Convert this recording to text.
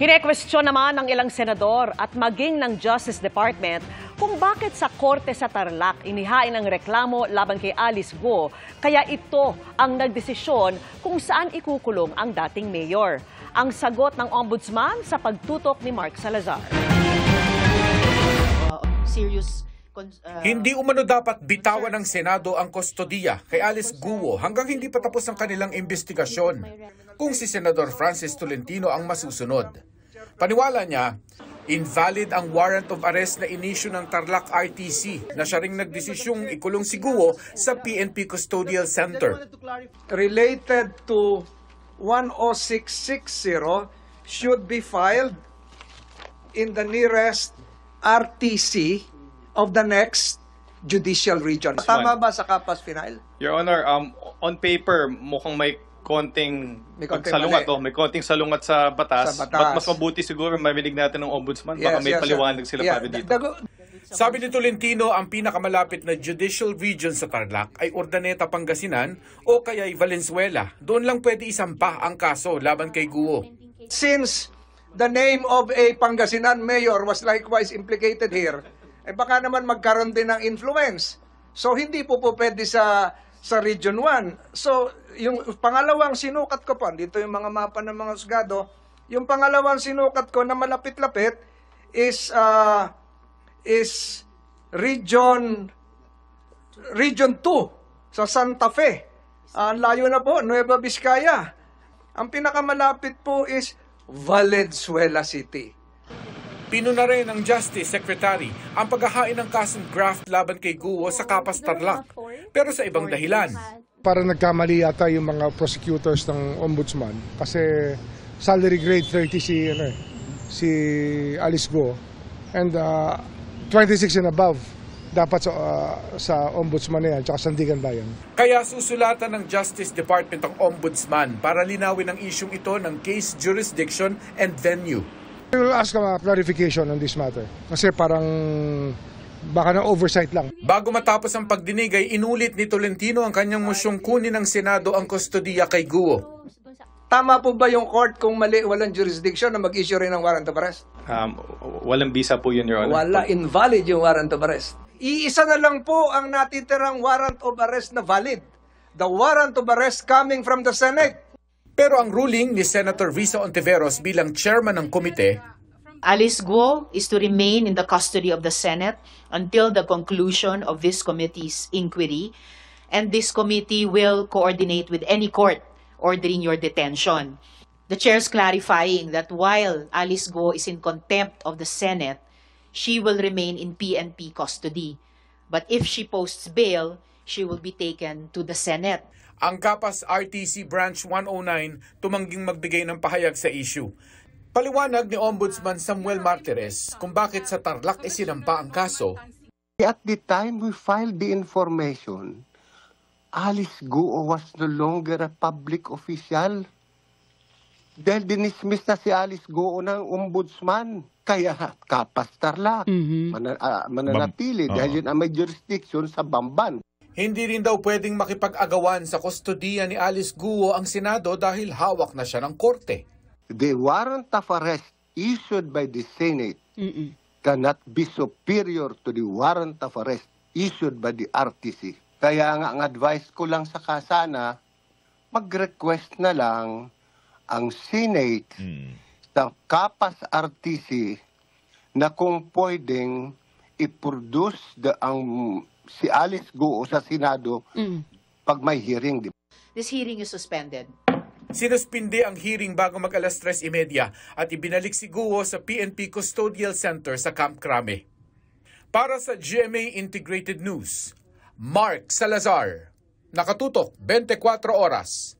Kine-question naman ng ilang senador at maging ng Justice Department kung bakit sa Korte sa Tarlac inihain ang reklamo laban kay Alice Guo, kaya ito ang nagdesisyon kung saan ikukulong ang dating mayor. Ang sagot ng Ombudsman sa pagtutok ni Mark Salazar. Hindi umano dapat bitawan ng Senado ang kustodiya kay Alice Guo hanggang hindi pa tapos ang kanilang investigasyon kung si Senador Francis Tolentino ang masusunod. Paniwala niya, invalid ang warrant of arrest na inisyu ng Tarlac RTC na siya ring nagdesisyong ikulong si Guo sa PNP Custodial Center. Related to 10660 should be filed in the nearest RTC of the next judicial region. Tama ba sa Kapas Final? Your Honor, on paper, mukhang may konting salungat. May konting salungat sa batas. But mas mabuti siguro marinig natin ng Ombudsman. Baka may paliwanag sila para dito. Sabi ni Tolentino, ang pinakamalapit na judicial region sa Tarlac ay Urdaneta, Pangasinan o kaya'y Valenzuela. Doon lang pwede isampa ang kaso laban kay Guo. Since the name of a Pangasinan mayor was likewise implicated here, baka naman magkaroon din ng influence. So hindi po pwede sa Region 1. So yung pangalawang sinukat ko po, dito yung mga mapa ng mga husgado, yung pangalawang sinukat ko na malapit-lapit is Region 2 sa Santa Fe. Ang layo na po, Nueva Vizcaya. Ang pinakamalapit po is Valenzuela City. Pinuna rin ng Justice Secretary ang paghahain ng kasong graft laban kay Guo sa Kapas Tarlac, pero sa ibang dahilan. Para nagkamali yata yung mga prosecutors ng Ombudsman kasi salary grade 30 si Alice Guo and 26 and above dapat sa Ombudsman na yan tsaka Sandigan Bayan. Kaya susulatan ng Justice Department ang Ombudsman para linawin ang isyung ito ng case jurisdiction and venue. We will ask a clarification on this matter kasi parang baka na oversight lang. Bago matapos ang pagdinig ay inulit ni Tolentino ang kanyang mosyong kunin ng Senado ang kustodiya kay Guo. Tama po ba yung court kung mali, walang jurisdiction na mag-issue rin ng warrant of arrest? Walang bisa po yun, Your Honor. Wala, invalid yung warrant of arrest. Iisa na lang po ang natitirang warrant of arrest na valid. The warrant of arrest coming from the Senate. Pero ang ruling ni Senator Risa Ontiveros bilang chairman ng komite, Alice Guo is to remain in the custody of the Senate until the conclusion of this committee's inquiry, and this committee will coordinate with any court ordering your detention. The chair is clarifying that while Alice Guo is in contempt of the Senate, she will remain in PNP custody. But if she posts bail, she will be taken to the Senate. ang Kapas RTC Branch 109 tumangging magbigay ng pahayag sa issue. Paliwanag ni Ombudsman Samuel Martires kung bakit sa Tarlac isinampa ang kaso. At the time we filed the information, Alice Guo was no longer a public official. Dahil dinismiss na si Alice Guo ng ombudsman. Kaya Kapas Tarlac, mananatili dahil yun ang may jurisdiction sa Bamban. Hindi rin daw pwedeng makipag-agawan sa kustodiya ni Alice Guo ang Senado dahil hawak na siya ng korte. The warrant of arrest issued by the Senate cannot be superior to the warrant of arrest issued by the RTC. Kaya nga ang advice ko lang sa kasana, mag-request na lang ang Senate sa Kapas RTC na kung pwedeng i-produce si Alice Guo sa Senado pag may hearing. This hearing is suspended. Sinuspinde ang hearing bago mag-alas 3:30 at ibinalik si Guo sa PNP Custodial Center sa Camp Crame. Para sa GMA Integrated News, Mark Salazar. Nakatutok 24 oras.